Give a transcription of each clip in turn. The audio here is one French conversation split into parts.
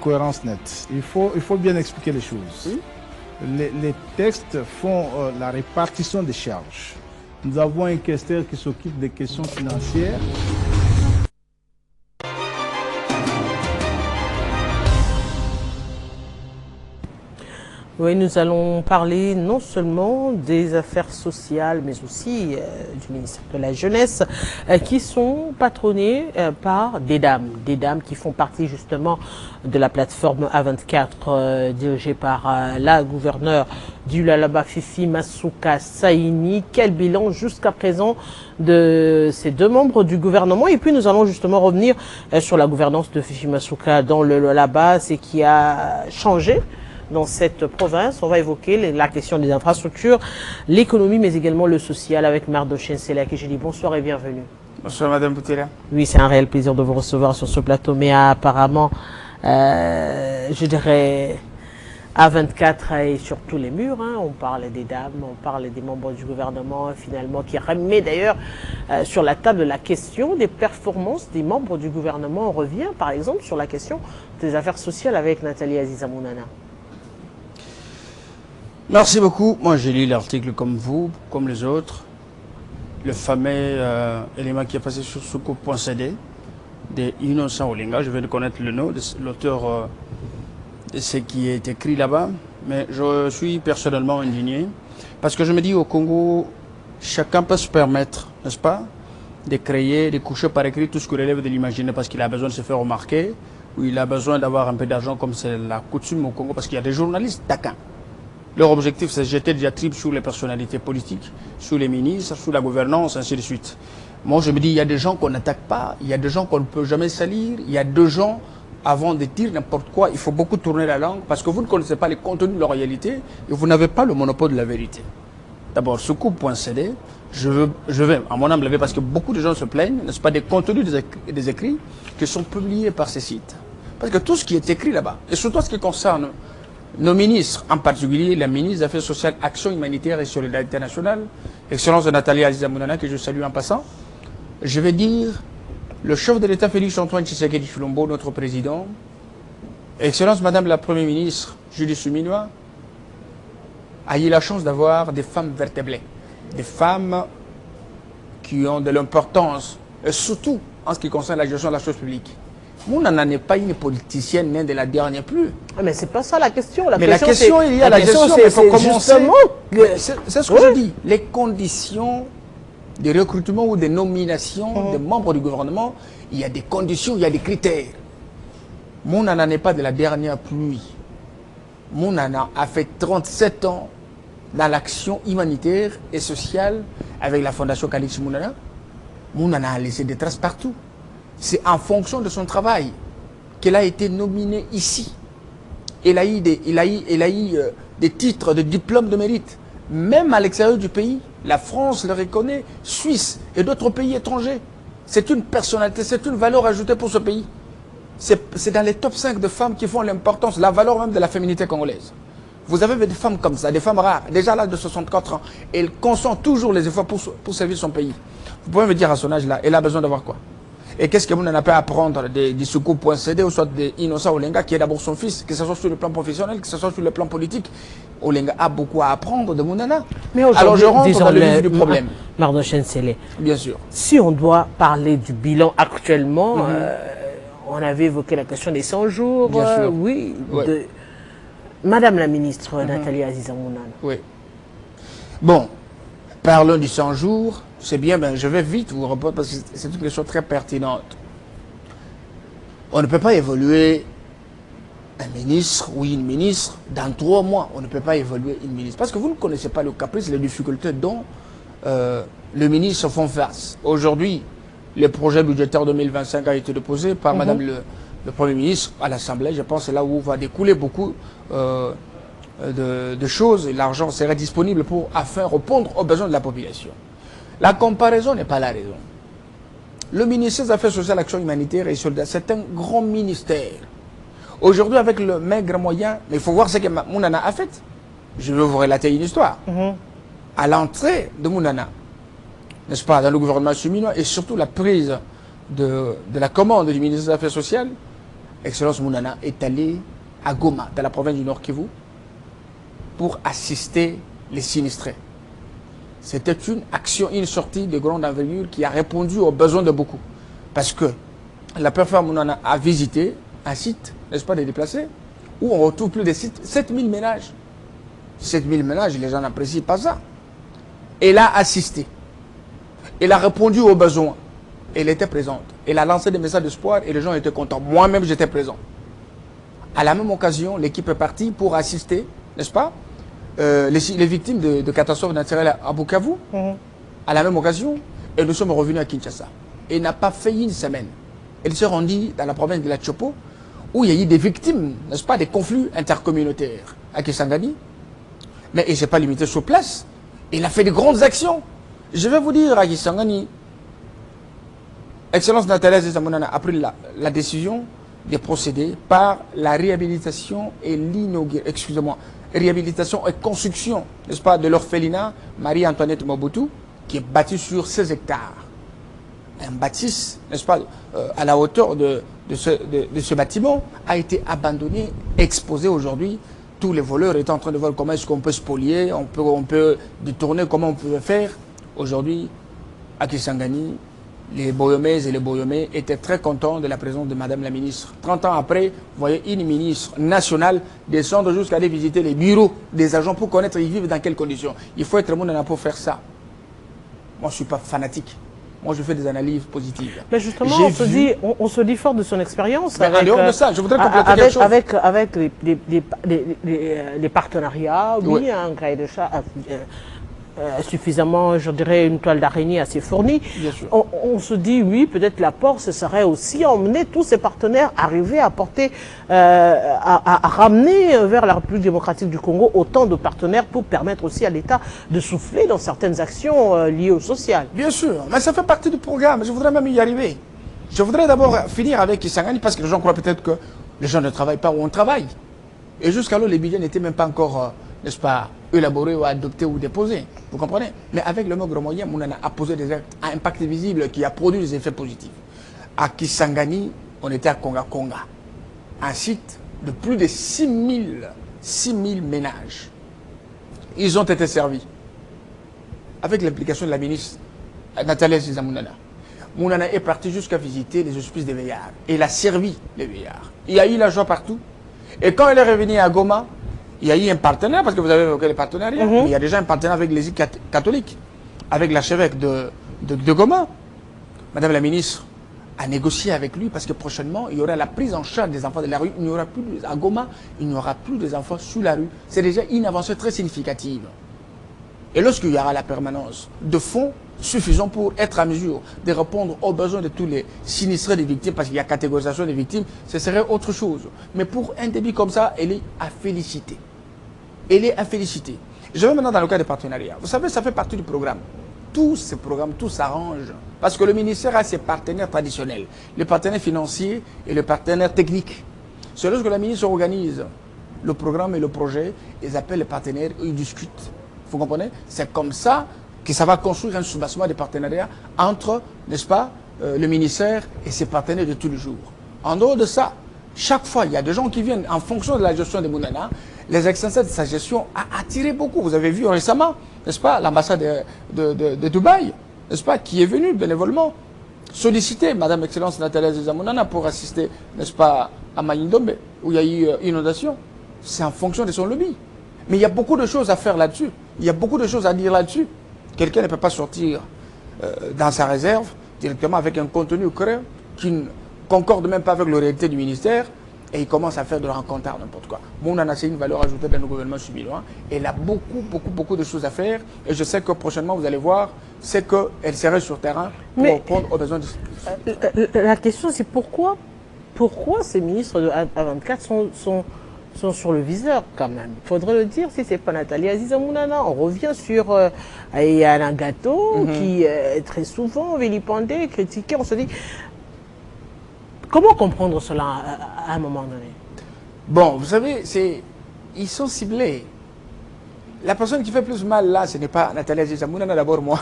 Cohérence nette. Il faut bien expliquer les choses. Les textes font la répartition des charges. Nous avons un questeur qui s'occupe des questions financières. Oui, nous allons parler non seulement des affaires sociales, mais aussi du ministère de la Jeunesse, qui sont patronnées par des dames qui font partie justement de la plateforme A24 dirigée par la gouverneure du Lualaba, Fifi Masuka Saini. Quel bilan jusqu'à présent de ces deux membres du gouvernement? Et puis nous allons justement revenir sur la gouvernance de Fifi Masuka dans le Lualaba, ce qui a changé dans cette province. On va évoquer la question des infrastructures, l'économie, mais également le social avec Mardochen Sela, qui je dis bonsoir et bienvenue. Bonsoir Madame Boutela. Oui, c'est un réel plaisir de vous recevoir sur ce plateau, mais apparemment, je dirais, A24 est sur tous les murs. On parle des dames, on parle des membres du gouvernement, finalement, qui remet d'ailleurs sur la table la question des performances des membres du gouvernement. On revient, par exemple, sur la question des affaires sociales avec Nathalie Aziza Mounana. Merci beaucoup. Moi, j'ai lu l'article comme vous, comme les autres. Le fameux élément qui est passé sur soukou.cd de Innocent Olinga. Je viens de connaître le nom de l'auteur de ce qui est écrit là-bas. Mais je suis personnellement indigné. Parce que je me dis, au Congo, chacun peut se permettre, n'est-ce pas, de créer, de coucher par écrit tout ce qui relève de l'imaginaire parce qu'il a besoin de se faire remarquer ou il a besoin d'avoir un peu d'argent comme c'est la coutume au Congo parce qu'il y a des journalistes taquins. Leur objectif, c'est de jeter des diatribes sur les personnalités politiques, sur les ministres, sur la gouvernance, ainsi de suite. Moi, je me dis, il y a des gens qu'on n'attaque pas, il y a des gens qu'on ne peut jamais salir, il y a des gens, avant de dire n'importe quoi, il faut beaucoup tourner la langue, parce que vous ne connaissez pas les contenus de la réalité, et vous n'avez pas le monopole de la vérité. D'abord, soukou.cd, je vais, à mon humble avis, parce que beaucoup de gens se plaignent, n'est-ce pas, des contenus des écrits qui sont publiés par ces sites. Parce que tout ce qui est écrit là-bas, et surtout ce qui concerne nos ministres, en particulier la ministre des Affaires sociales, Action humanitaire et solidarité nationale, Excellence de Nathalie Aziza Mounana, que je salue en passant, je vais dire, le chef de l'État Félix Antoine Tshisekedi Tshilombo, notre président, Excellence Madame la Première ministre Julie Suminwa, a eu la chance d'avoir des femmes vertébrées, des femmes qui ont de l'importance, et surtout en ce qui concerne la gestion de la chose publique. Mounana n'est pas une politicienne née de la dernière pluie. Mais c'est pas ça la question. Mais la question, il y a la question, mais il faut commencer. C'est ce que je dis. Les conditions de recrutement ou de nomination des membres du gouvernement, il y a des conditions, il y a des critères. Mounana n'est pas de la dernière pluie. Mounana a fait 37 ans dans l'action humanitaire et sociale avec la Fondation Kalix Mounana. Mounana a laissé des traces partout. C'est en fonction de son travail qu'elle a été nominée ici. Elle a eu des titres, de diplômes de mérite. Même à l'extérieur du pays, la France le reconnaît, Suisse et d'autres pays étrangers. C'est une personnalité, c'est une valeur ajoutée pour ce pays. C'est dans les top 5 de femmes qui font l'importance, la valeur même de la féminité congolaise. Vous avez des femmes comme ça, des femmes rares, déjà à l'âge de 64 ans. Elle consent toujours les efforts pour servir son pays. Vous pouvez me dire à son âge-là, elle a besoin d'avoir quoi? Et qu'est-ce que Mounana peut apprendre du soukou.cd ou soit d'Innocent Olinga, qui est d'abord son fils, que ce soit sur le plan professionnel, que ce soit sur le plan politique. Olinga a beaucoup à apprendre de Mounana. Mais alors je rentre dans le vif du problème. Mardochen Sela. Bien sûr. Si on doit parler du bilan actuellement, on avait évoqué la question des 100 jours. Bien sûr. Oui. De Madame la ministre Nathalie Aziza Mounana. Oui. Bon, parlons du 100 jours. C'est bien, ben, je vais vite vous répondre parce que c'est une question très pertinente. On ne peut pas évoluer un ministre ou une ministre dans 3 mois. On ne peut pas évoluer une ministre. Parce que vous ne connaissez pas le caprice, les difficultés dont le ministre font face. Aujourd'hui, le projet budgétaire 2025 a été déposé par Madame le Premier ministre à l'Assemblée. Je pense que c'est là où va découler beaucoup de choses. L'argent serait disponible afin de répondre aux besoins de la population. La comparaison n'est pas la raison. Le ministère des Affaires sociales, Action humanitaire et solidarité, c'est un grand ministère. Aujourd'hui, avec le maigre moyen, mais il faut voir ce que Mounana a fait. Je vais vous relater une histoire. À l'entrée de Mounana, n'est-ce pas, dans le gouvernement cheminois, et surtout la prise de la commande du ministère des Affaires sociales, Excellence Mounana est allé à Goma, dans la province du Nord Kivu, pour assister les sinistrés. C'était une action, une sortie de grande envergure qui a répondu aux besoins de beaucoup. Parce que la préfère Mounana a visité un site, n'est-ce pas, des déplacés, où on retrouve plus de 7000 ménages. 7000 ménages, les gens n'apprécient pas ça. Elle a assisté. Elle a répondu aux besoins. Elle était présente. Elle a lancé des messages d'espoir et les gens étaient contents. Moi-même, j'étais présent. À la même occasion, l'équipe est partie pour assister, n'est-ce pas, les victimes de catastrophes naturelles à Bukavu. À la même occasion, et nous sommes revenus à Kinshasa. Elle n'a pas fait une semaine. Elle s'est rendue dans la province de la Tchopo, où il y a eu des victimes, n'est-ce pas, des conflits intercommunautaires à Kisangani. Mais elle ne s'est pas limitée sur place. Elle a fait de grandes actions. Je vais vous dire à Kisangani, Excellence Nathalie Zamounana a pris la décision de procéder par la réhabilitation et réhabilitation et construction, n'est-ce pas, de l'orphelinat Marie-Antoinette Mobutu, qui est bâti sur 16 hectares. Un bâtisse, n'est-ce pas, à la hauteur de ce bâtiment, a été abandonné, exposé aujourd'hui. Tous les voleurs étaient en train de voir comment est-ce qu'on peut spolier, on peut détourner, comment on peut faire. Aujourd'hui, à Kisangani, les Boyomais et les Boyomais étaient très contents de la présence de Madame la ministre. 30 ans après, vous voyez une ministre nationale descendre jusqu'à aller visiter les bureaux des agents pour connaître ils vivent dans quelles conditions. Il faut être monde pour faire ça. Moi, je ne suis pas fanatique. Moi, je fais des analyses positives. Mais justement, on se dit fort de son expérience. En dehors de ça, je voudrais compléter quelque chose. Avec les partenariats, oui, un cahier de charge suffisamment, je dirais, une toile d'araignée assez fournie. Bien sûr. On se dit, oui, peut-être l'apport, ce serait aussi emmener tous ces partenaires, arriver à apporter, à ramener vers la République démocratique du Congo autant de partenaires pour permettre aussi à l'État de souffler dans certaines actions liées au social. Bien sûr, mais ça fait partie du programme. Je voudrais même y arriver. Je voudrais d'abord finir avec Kisangani parce que les gens croient peut-être que les gens ne travaillent pas où on travaille. Et jusqu'alors, les budgets n'étaient même pas encore, n'est-ce pas, élaborés ou adoptés ou déposés. Vous comprenez? Mais avec le maigre moyen, on a posé des actes à impact visible qui a produit des effets positifs. À Kisangani, on était à Konga, un site de plus de 6000 ménages. Ils ont été servis. Avec l'implication de la ministre Nathalie Zamounana. Mounana est parti jusqu'à visiter les hospices des vieillards. Et il a servi les vieillards. Il y a eu la joie partout. Et quand elle est revenue à Goma, il y a eu un partenaire, parce que vous avez évoqué les partenariats, mais il y a déjà un partenaire avec l'Église catholique, avec l'archevêque de Goma. Madame la ministre a négocié avec lui, parce que prochainement, il y aura la prise en charge des enfants de la rue. Il n'y aura plus, à Goma, il n'y aura plus des enfants sous la rue. C'est déjà une avancée très significative. Et lorsqu'il y aura la permanence de fonds suffisants pour être à mesure de répondre aux besoins de tous les sinistrés des victimes, parce qu'il y a catégorisation des victimes, ce serait autre chose. Mais pour un débit comme ça, elle est à féliciter. Elle est à féliciter. Je vais maintenant dans le cas des partenariats. Vous savez, ça fait partie du programme. Tous ces programmes, tout s'arrange. Parce que le ministère a ses partenaires traditionnels, les partenaires financiers et les partenaires techniques. C'est lorsque la ministre organise le programme et le projet, ils appellent les partenaires, ils discutent. Vous comprenez? C'est comme ça que ça va construire un soubassement des partenariats entre, n'est-ce pas, le ministère et ses partenaires de tous les jours. En dehors de ça, chaque fois, il y a des gens qui viennent en fonction de la gestion de Mounana. Les extensions de sa gestion a attiré beaucoup. Vous avez vu récemment, n'est-ce pas, l'ambassade de Dubaï, n'est-ce pas, qui est venue bénévolement solliciter Madame Excellence Nathalie Zamounana pour assister, n'est-ce pas, à Mayindombe, où il y a eu inondation. C'est en fonction de son lobby. Mais il y a beaucoup de choses à faire là-dessus. Il y a beaucoup de choses à dire là-dessus. Quelqu'un ne peut pas sortir dans sa réserve directement avec un contenu clair qui ne concorde même pas avec la réalité du ministère et il commence à faire de la rencontre n'importe quoi. Mounana, c'est une valeur ajoutée dans le gouvernement subilois. Elle a beaucoup de choses à faire et je sais que prochainement vous allez voir, c'est qu'elle serait sur terrain pour répondre aux besoins de... La question c'est pourquoi ces ministres de A24 sont sur le viseur quand même. Il faudrait le dire si c'est pas Nathalie Aziza-Mounana. On revient sur Alain Gâteau qui est très souvent vilipendé, critiqué. On se dit, comment comprendre cela à un moment donné? Bon, vous savez, ils sont ciblés. La personne qui fait plus mal là, ce n'est pas Nathalie Aziza-Mounana. D'abord, moi,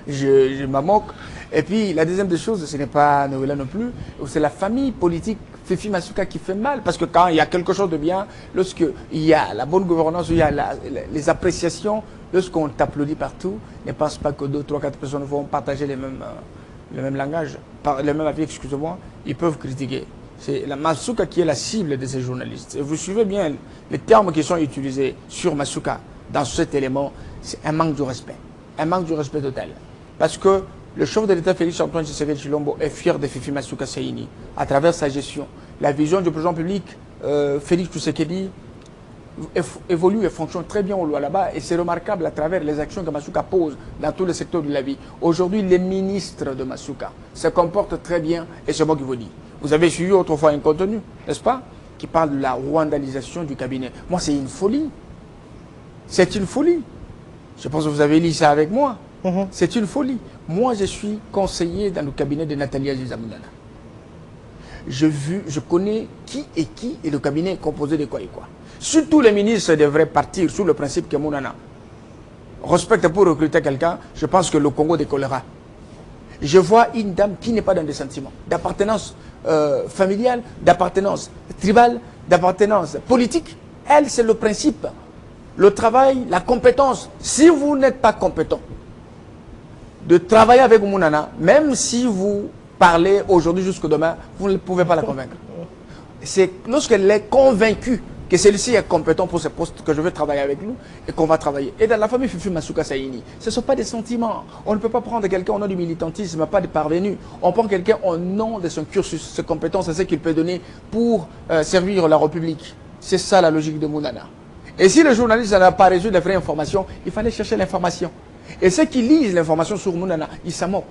je m'en moque. Et puis, la deuxième des choses, ce n'est pas Noëlla non plus. C'est la famille politique Fifi Masuka qui fait mal. Parce que quand il y a quelque chose de bien, lorsqu'il y a la bonne gouvernance, il y a les appréciations, lorsqu'on t'applaudit partout, ne pense pas que 2, 3, 4 personnes vont partager le même langage, le même avis, excusez-moi, ils peuvent critiquer. C'est la Masuka qui est la cible de ces journalistes. Et vous suivez bien les termes qui sont utilisés sur Masuka dans cet élément, c'est un manque de respect. Un manque de respect total. Parce que le chef de l'État Félix Antoine Tshisekedi Tshilombo est fier de Fifi Masuka Saini à travers sa gestion. La vision du président public Félix Tshisekedi évolue et fonctionne très bien au là-bas et c'est remarquable à travers les actions que Masuka pose dans tous les secteurs de la vie. Aujourd'hui, les ministres de Masuka se comportent très bien et c'est moi qui vous dis. Vous avez suivi autrefois un contenu, n'est-ce pas, qui parle de la rwandalisation du cabinet. Moi, c'est une folie. C'est une folie. Je pense que vous avez lu ça avec moi. C'est une folie. Moi, je suis conseiller dans le cabinet de Nathalie Aziza Mounana. Je connais qui et le cabinet est composé de quoi et quoi. Surtout les ministres devraient partir sous le principe que Mounana respecte pour recruter quelqu'un. Je pense que le Congo décollera. Je vois une dame qui n'est pas dans des sentiments d'appartenance familiale, d'appartenance tribale, d'appartenance politique. Elle, c'est le principe. Le travail, la compétence. Si vous n'êtes pas compétent de travailler avec Mounana, même si vous parlez aujourd'hui jusqu'au demain, vous ne pouvez pas la convaincre. C'est lorsqu'elle est convaincue que celui-ci est compétent pour ce poste que je veux travailler avec nous et qu'on va travailler. Et dans la famille Fifi Masuka Saini, ce ne sont pas des sentiments. On ne peut pas prendre quelqu'un au nom du militantisme, pas des parvenus. On prend quelqu'un au nom de son cursus, ses compétences, ce qu'il peut donner pour servir la République. C'est ça la logique de Mounana. Et si le journaliste n'a pas reçu les vraies informations, il fallait chercher l'information. Et ceux qui lisent l'information sur Mounana, ils s'en moquent.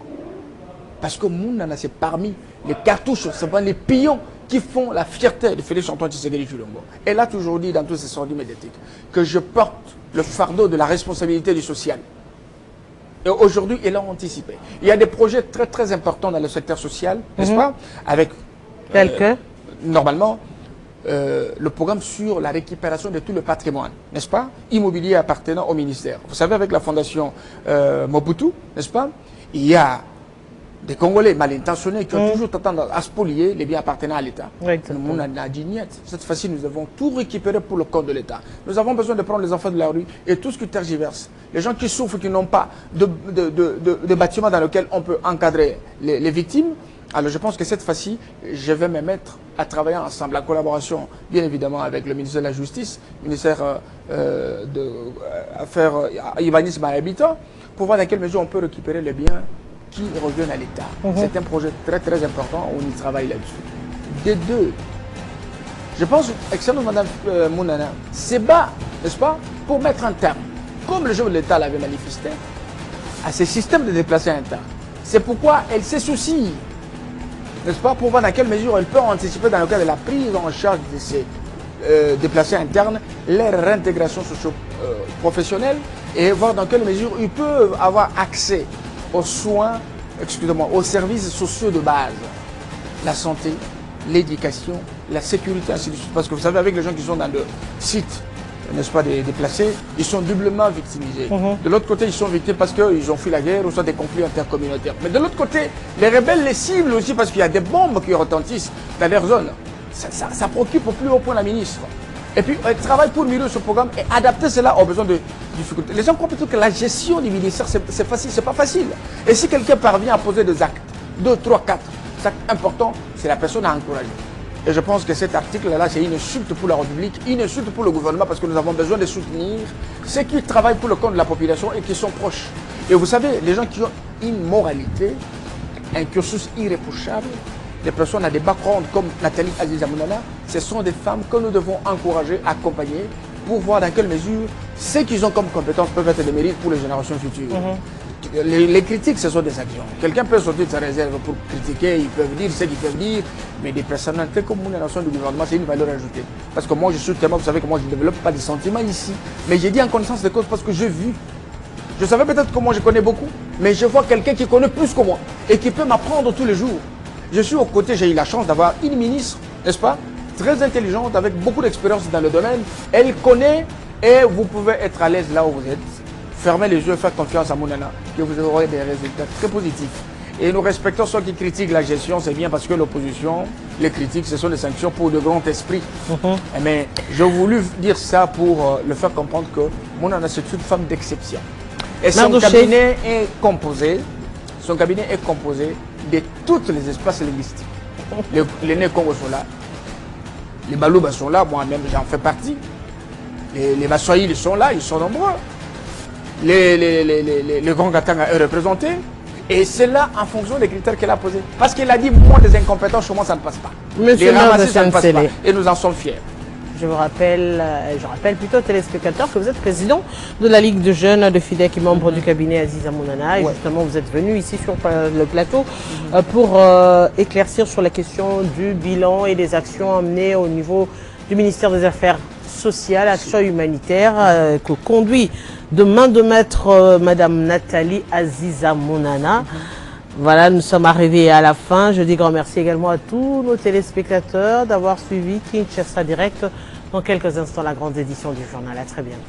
Parce que Mounana, c'est parmi les cartouches, c'est pas les pions qui font la fierté de Félix Antoine Tshisekedi Tshilombo. Elle a toujours dit dans tous ses sorties médiatiques que je porte le fardeau de la responsabilité du social. Et aujourd'hui, elle a anticipé. Il y a des projets très très importants dans le secteur social, n'est-ce pas? Avec normalement le programme sur la récupération de tout le patrimoine, n'est-ce pas? Immobilier appartenant au ministère. Vous savez, avec la fondation Mobutu, n'est-ce pas? Il y a des Congolais mal intentionnés qui ont toujours tendance à spolier les biens appartenant à l'État. On a dit niet. Cette fois-ci, nous avons tout récupéré pour le compte de l'État. Nous avons besoin de prendre les enfants de la rue et tout ce qui tergiverse. Les gens qui souffrent, qui n'ont pas de bâtiments dans lesquels on peut encadrer les victimes. Alors je pense que cette fois-ci, je vais me mettre à travailler ensemble, en collaboration, bien évidemment, avec le ministère de la Justice, le ministère de Affaires urbanisme et habitat, pour voir dans quelle mesure on peut récupérer les biens qui reviennent à l'État. C'est un projet très très important, on y travaille là-dessus. Des deux, je pense, excellente Madame Mounana, c'est bas, n'est-ce pas, pour mettre un terme, comme le chef de l'État l'avait manifesté, à ces systèmes de déplacés internes. C'est pourquoi elle se soucie, n'est-ce pas, pour voir dans quelle mesure elle peut anticiper dans le cadre de la prise en charge de ces déplacés internes, leur réintégration socio-professionnelle et voir dans quelle mesure ils peuvent avoir accès aux soins, excusez-moi, aux services sociaux de base, la santé, l'éducation, la sécurité, ainsi de suite. Parce que vous savez, avec les gens qui sont dans le site, n'est-ce pas, des déplacés, ils sont doublement victimisés. De l'autre côté, ils sont victimes parce qu'ils ont fui la guerre ou soit des conflits intercommunautaires. Mais de l'autre côté, les rebelles les ciblent aussi parce qu'il y a des bombes qui retentissent dans leur zone. Ça préoccupe au plus haut point la ministre. Et puis, elle travaille pour mieux ce programme et adapter cela aux besoins de difficultés. Les gens comprennent que la gestion du ministère, c'est facile, c'est pas facile. Et si quelqu'un parvient à poser des actes, 2, 3, 4, c'est important, c'est la personne à encourager. Et je pense que cet article-là, c'est une insulte pour la République, une insulte pour le gouvernement, parce que nous avons besoin de soutenir ceux qui travaillent pour le compte de la population et qui sont proches. Et vous savez, les gens qui ont une moralité, un cursus irréprochable, des personnes à des backgrounds comme Nathalie Aziza Mounana, ce sont des femmes que nous devons encourager, accompagner, pour voir dans quelle mesure ce qu'ils ont comme compétences peuvent être des mérites pour les générations futures. Les critiques, ce sont des actions. Quelqu'un peut sortir de sa réserve pour critiquer, ils peuvent dire ce qu'ils peuvent dire, mais des personnalités comme Mouna Nation du gouvernement, c'est une valeur ajoutée. Parce que moi, je suis tellement, vous savez que moi, je ne développe pas de sentiments ici, mais j'ai dit en connaissance de cause parce que j'ai vu. Je savais peut-être que moi, je connais beaucoup, mais je vois quelqu'un qui connaît plus que moi et qui peut m'apprendre tous les jours. Je suis aux côtés, j'ai eu la chance d'avoir une ministre, n'est-ce pas, très intelligente, avec beaucoup d'expérience dans le domaine. Elle connaît et vous pouvez être à l'aise là où vous êtes. Fermez les yeux, faites confiance à Mounana, que vous aurez des résultats très positifs. Et nous respectons ceux qui critiquent la gestion, c'est bien parce que l'opposition, les critiques, ce sont des sanctions pour de grands esprits. Mais j'ai voulu dire ça pour le faire comprendre que Mounana, c'est une femme d'exception. Et son cabinet est composé de tous les espaces linguistiques. Les Né-Congo sont là, les Balouba sont là, moi-même j'en fais partie. Les Baswahili sont là, ils sont nombreux. Les Grands Gatanga est représenté. Et c'est là en fonction des critères qu'elle a posés. Parce qu'elle a dit, moi des incompétents, chez moi ça ne passe pas. Monsieur les ramasser, ça ne passe pas. Et nous en sommes fiers. Je rappelle plutôt aux téléspectateurs que vous êtes président de la Ligue de jeunes de FIDEC et membre du cabinet Aziza Mounana. Et justement, vous êtes venu ici sur le plateau pour éclaircir sur la question du bilan et des actions menées au niveau du ministère des Affaires sociales, actions humanitaires, que conduit de main de maître Madame Nathalie Aziza Mounana. Voilà, nous sommes arrivés à la fin. Je dis grand merci également à tous nos téléspectateurs d'avoir suivi Kinshasa Direct. Dans quelques instants, la grande édition du journal. À très bientôt.